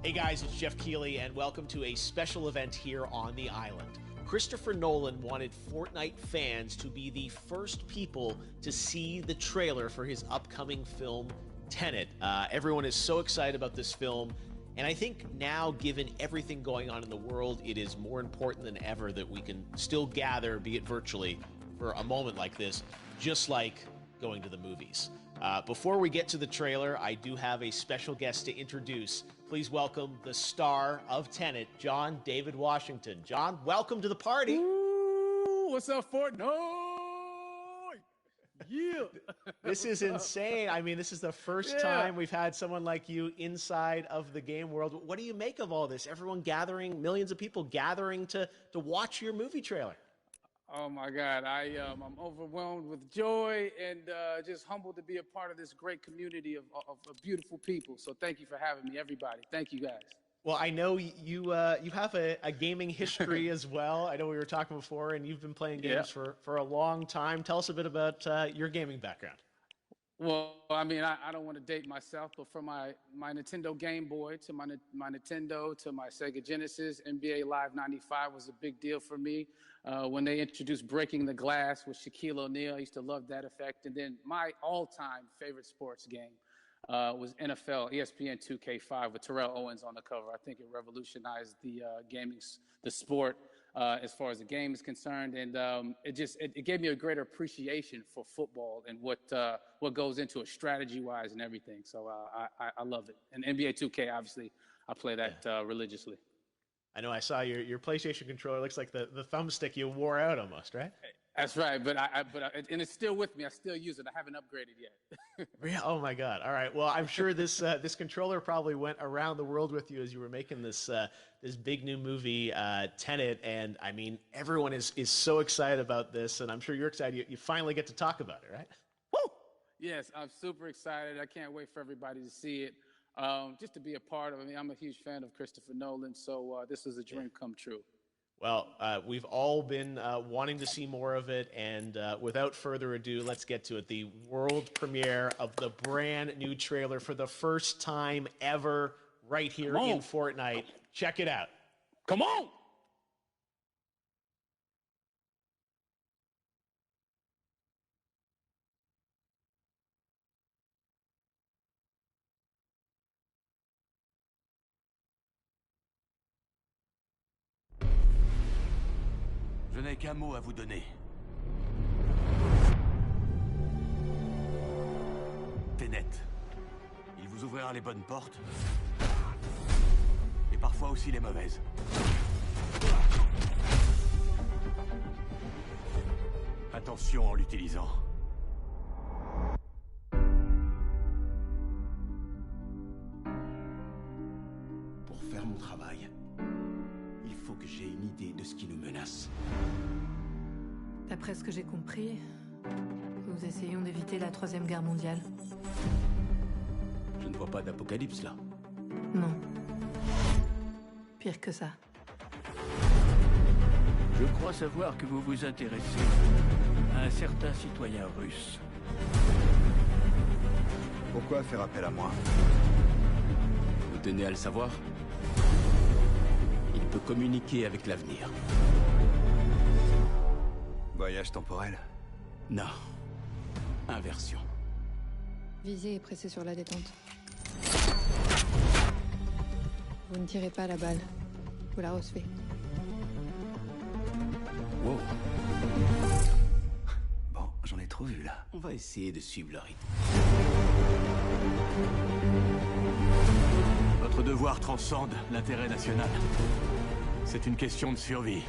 Hey guys, it's Jeff Keighley, and welcome to a special event here on the island. Christopher Nolan wanted Fortnite fans to be the first people to see the trailer for his upcoming film, Tenet. Everyone is so excited about this film, and I think now, given everything going on in the world, it is more important than ever that we can still gather, be it virtually, for a moment like this, just like going to the movies. Before we get to the trailer, I do have a special guest to introduce. Please welcome the star of Tenet, John David Washington. John, welcome to the party. Ooh, what's up, Fortnite? Yeah. This is insane. I mean, this is the first time we've had someone like you inside of the game world. What do you make of all this? Everyone gathering, millions of people gathering to watch your movie trailer. Oh my God, I'm overwhelmed with joy and just humbled to be a part of this great community of beautiful people. So thank you for having me, everybody. Thank you, guys. Well, I know you have a gaming history as well. I know we were talking before, and you've been playing games for a long time. Tell us a bit about your gaming background. Well, I mean, I don't want to date myself, but from my Nintendo Game Boy to my Nintendo to my Sega Genesis, NBA Live 95 was a big deal for me. When they introduced Breaking the Glass with Shaquille O'Neal, I used to love that effect. And then my all-time favorite sports game was NFL ESPN 2K5 with Terrell Owens on the cover. I think it revolutionized the the sport as far as the game is concerned, and it gave me a greater appreciation for football and what goes into it strategy-wise and everything. So I love it. And NBA 2K, obviously, I play that religiously. I know I saw your PlayStation controller. Looks like the thumbstick you wore out almost, right? That's right, and it's still with me. I still use it. I haven't upgraded yet. Oh my God! All right. Well, I'm sure this controller probably went around the world with you as you were making this big new movie, Tenet. And I mean, everyone is so excited about this, and I'm sure you're excited. You finally get to talk about it, right? Woo! Yes, I'm super excited. I can't wait for everybody to see it. Just to be a part of it. I mean, I'm a huge fan of Christopher Nolan, so this is a dream come true. Well, we've all been wanting to see more of it, and without further ado, let's get to it. The world premiere of the brand new trailer for the first time ever right here in Fortnite. Check it out. Come on! Je n'ai qu'un mot à vous donner. Tenet. Il vous ouvrira les bonnes portes. Et parfois aussi les mauvaises. Attention en l'utilisant. Pour faire mon travail, il faut que j'ai une idée de ce qui nous menace. D'après ce que j'ai compris, nous essayons d'éviter la Troisième Guerre mondiale. Je ne vois pas d'apocalypse là. Non. Pire que ça. Je crois savoir que vous vous intéressez à un certain citoyen russe. Pourquoi faire appel à moi? Vous tenez à le savoir? Il peut communiquer avec l'avenir. Voyage temporel? Non. Inversion. Visez et pressez sur la détente. Vous ne tirez pas la balle. Vous la recevez. Wow. Bon, j'en ai trop vu là. On va essayer de suivre le rythme. Votre devoir transcende l'intérêt national. C'est une question de survie.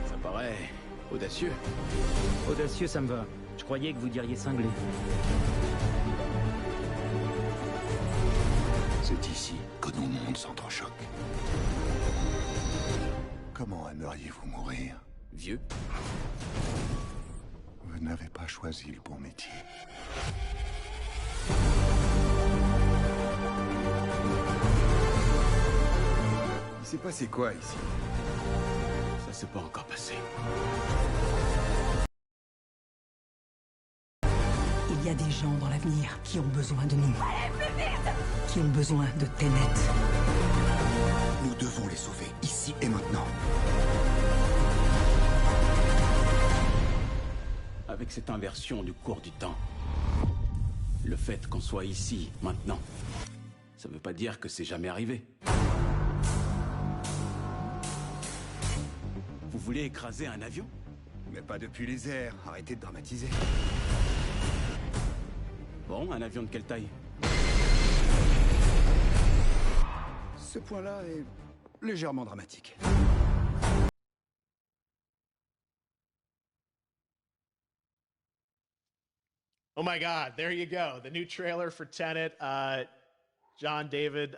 Ça paraît audacieux. Audacieux, ça me va. Je croyais que vous diriez cinglé. C'est ici que nos mondes s'entrechoquent. Comment aimeriez-vous mourir? Vieux. Vous n'avez pas choisi le bon métier. Il s'est passé quoi ici? Ça s'est pas encore passé. Il y a des gens dans l'avenir qui ont besoin de nous. Allez, plus vite! qui ont besoin de Tenet. Nous devons les sauver, ici et maintenant. Avec cette inversion du cours du temps, le fait qu'on soit ici, maintenant, ça veut pas dire que c'est jamais arrivé. Vous voulez écraser un avion? Mais pas depuis les airs, arrêtez de dramatiser. Bon, un avion de quelle taille? Ce point-là est légèrement dramatique. Oh my God, there you go. The new trailer for Tenet. John, David,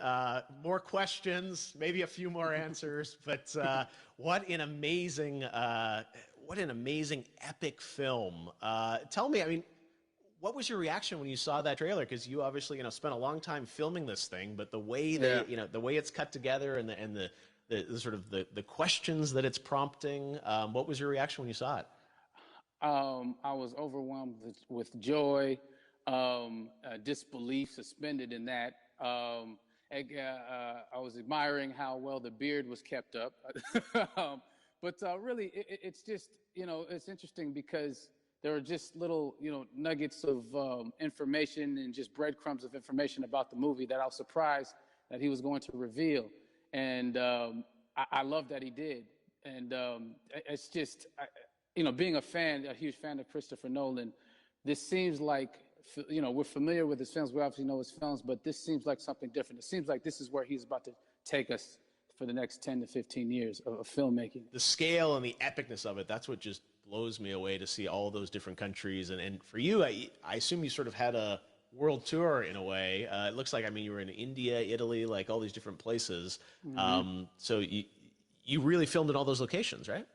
more questions, maybe a few more answers, but what an amazing epic film. Tell me, I mean, what was your reaction when you saw that trailer? Because you obviously, spent a long time filming this thing, but the way that, the way it's cut together and the sort of the questions that it's prompting, what was your reaction when you saw it? I was overwhelmed with joy, disbelief suspended in that. I was admiring how well the beard was kept up. But really, it's just, it's interesting because there are just little, nuggets of information and just breadcrumbs of information about the movie that I was surprised that he was going to reveal. And I love that he did. And it's just, being a huge fan of Christopher Nolan, this seems like, we're familiar with his films. We obviously know his films, but this seems like something different. It seems like this is where he's about to take us for the next 10 to 15 years of filmmaking. The scale and the epicness of it, that's what just blows me away, to see all those different countries. And for you, I assume you sort of had a world tour in a way. It looks like, you were in India, Italy, like all these different places. Mm-hmm. So you really filmed in all those locations, right?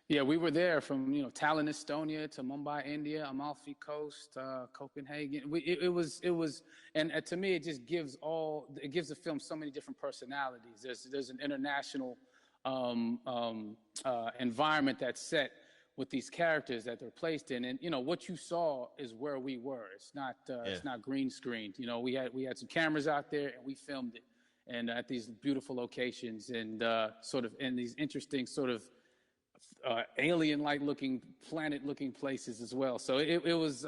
Yeah, we were there from, Tallinn, Estonia to Mumbai, India, Amalfi Coast, Copenhagen. It was, and to me, it just gives the film so many different personalities. There's an international environment that's set with these characters that they're placed in, and what you saw is where we were. It's not green screened. We had some cameras out there and we filmed it, and at these beautiful locations and sort of in these interesting sort of alien-like looking, planet-looking places as well. So it was,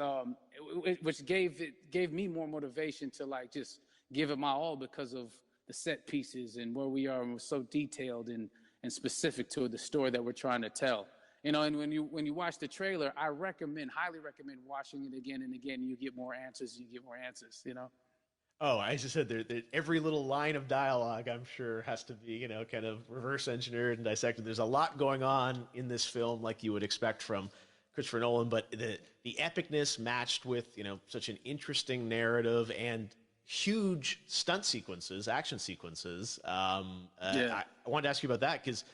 which gave me more motivation to just give it my all because of the set pieces and where we are, and we're so detailed and specific to the story that we're trying to tell. And when you watch the trailer, I highly recommend watching it again and again. You get more answers. Oh, I just said every little line of dialogue, I'm sure, has to be, kind of reverse engineered and dissected. There's a lot going on in this film, like you would expect from Christopher Nolan, but the epicness matched with, such an interesting narrative and huge stunt sequences, action sequences. I wanted to ask you about that because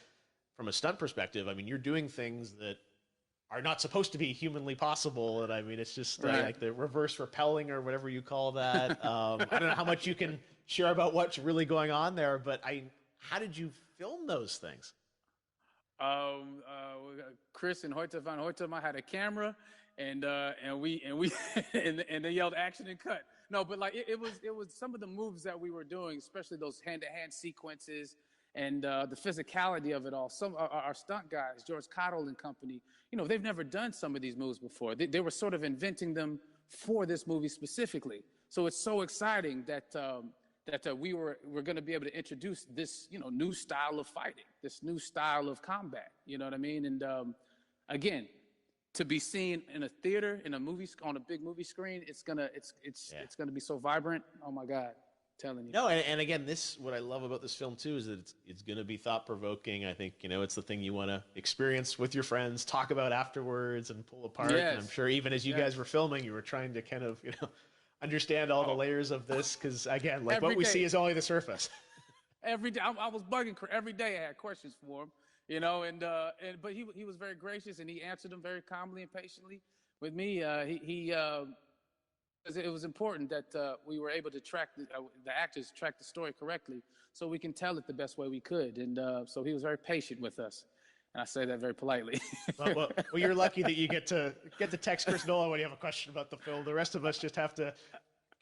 from a stunt perspective, you're doing things that are not supposed to be humanly possible. And it's just like the reverse rappelling or whatever you call that. I don't know how much you can share about what's really going on there, but how did you film those things? Chris and Hoyte van Hoytema had a camera and they yelled action and cut. No, but it was some of the moves that we were doing, especially those hand-to-hand sequences and the physicality of it all. Some our stunt guys, George Cottle and company, they've never done some of these moves before. They were sort of inventing them for this movie specifically. So it's so exciting that we're going to be able to introduce this, new style of fighting, this new style of combat. You know what I mean? And again, to be seen in a theater, in a movie, on a big movie screen, it's gonna be so vibrant. Oh my God. Telling you. No, and again, what I love about this film too is that it's going to be thought-provoking. I think it's the thing you want to experience with your friends, talk about afterwards, and pull apart. Yes. And I'm sure even as you guys were filming, you were trying to kind of understand all the layers of this because again, what we see is only the surface. Every day, I was bugging every day. I had questions for him, but he was very gracious and he answered them very calmly and patiently with me. It was important that we were able to track the actors track the story correctly so we can tell it the best way we could. And so he was very patient with us. And I say that very politely. well, you're lucky that you get to text Chris Nolan when you have a question about the film. The rest of us just have to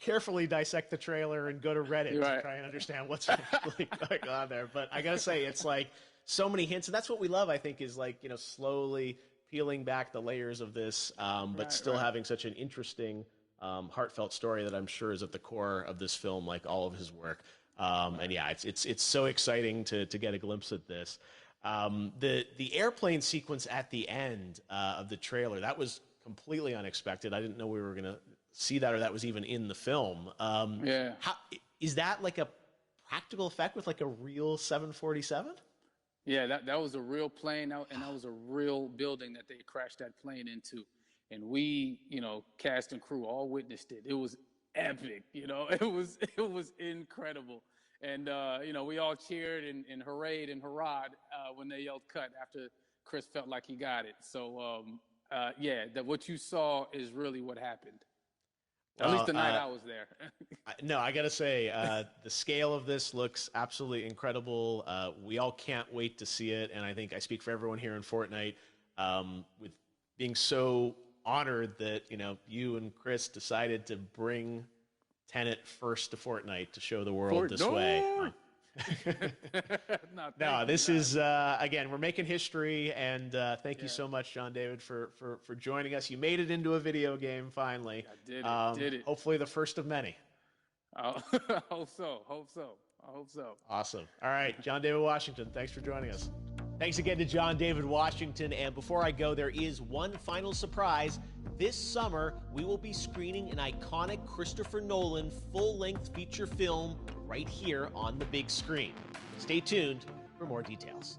carefully dissect the trailer and go to Reddit to try and understand what's actually going on there. But I gotta say, it's like so many hints, and that's what we love. I think is like slowly peeling back the layers of this, but still having such an interesting, heartfelt story that I'm sure is at the core of this film, like all of his work. And yeah, it's so exciting to get a glimpse at this. The airplane sequence at the end of the trailer, that was completely unexpected. I didn't know we were gonna see that, or that was even in the film. Is that like a practical effect with like a real 747? Yeah, that was a real plane, and that was a real building that they crashed that plane into. And we, cast and crew all witnessed it. It was epic, it was incredible. And, we all cheered and hurrayed and hurrahed when they yelled cut after Chris felt like he got it. So, that what you saw is really what happened. At least the night I was there. No, I got to say, the scale of this looks absolutely incredible. We all can't wait to see it. And I think I speak for everyone here in Fortnite with being so honored that, you and Chris decided to bring Tenet first to Fortnite to show the world this way. No, this is, again, we're making history, and thank you so much, John David, for joining us. You made it into a video game, finally. I did it. Hopefully the first of many. I hope so. Awesome. All right, John David Washington, thanks for joining us. Thanks again to John David Washington, and before I go, there is one final surprise. This summer, we will be screening an iconic Christopher Nolan full-length feature film right here on the big screen. Stay tuned for more details.